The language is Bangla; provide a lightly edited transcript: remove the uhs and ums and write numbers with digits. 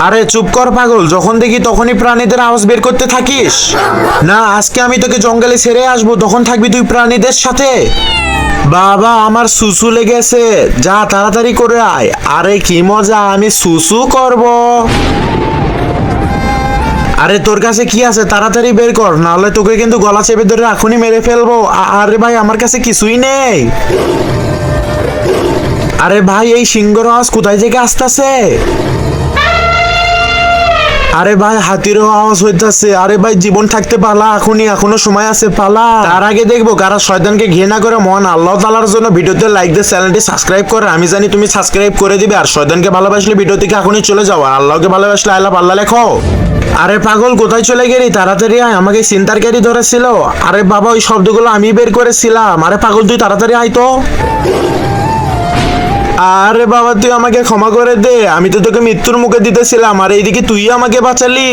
আরে চুপ কর পাগল, যখন দেখি তখনই প্রাণীদের আওয়াজ বের করতে থাকিস। না, আজকে আমি তোকে জঙ্গলে ছেড়ে আসবো, তখন থাকবি তুই প্রাণীদের সাথে। বাবা আমার সুসু লেগেছে, যা তাড়াতাড়ি করে আয়। আরে কি মজা, আমি সুসু করব। আরে তোর কাছে কি আছে, তাড়াতাড়ি বের কর, নাহলে তোকে কিন্তু গলা চেপে ধরে এখনই মেরে ফেলবো। আরে ভাই আমার কাছে কিছুই নেই। আরে ভাই এই সিংহর আওয়াজ কোথায় থেকে আসতেছে? আরে ভাই হাতিরও আওয়াজ হইতাছে। আরে ভাই জীবন থাকতে পালা, এখনো সময় আছে, পালা। তার আগে দেখবো কারা শয়তানকে ঘৃণা করে মহান আল্লাহ তাআলার জন্য ভিডিওতে লাইক দিয়ে চ্যানেলটি সাবস্ক্রাইব করে। আমি জানি তুমি সাবস্ক্রাইব করে দিবে। আর শয়তানকে ভালোবাসলে ভিডিও থেকে এখনই চলে যাও, আর আল্লাহকে ভালোবাসলে আল্লাহ আল্লাহ লেখো। আরে পাগল কোথায় চলে গেলি, তাড়াতাড়ি আয়, আমাকে চিন্তারকারী ধরেছিল। আরে বাবা ওই শব্দগুলো আমি বের করেছিলাম। আরে পাগল তুই তাড়াতাড়ি আয় তো। আরে বাবা তুই আমাকে ক্ষমা করে দে, আমি তো তোকে মৃত্যুর মুখে দিতেছিলাম, আর এইদিকে তুই আমাকে বাঁচালি।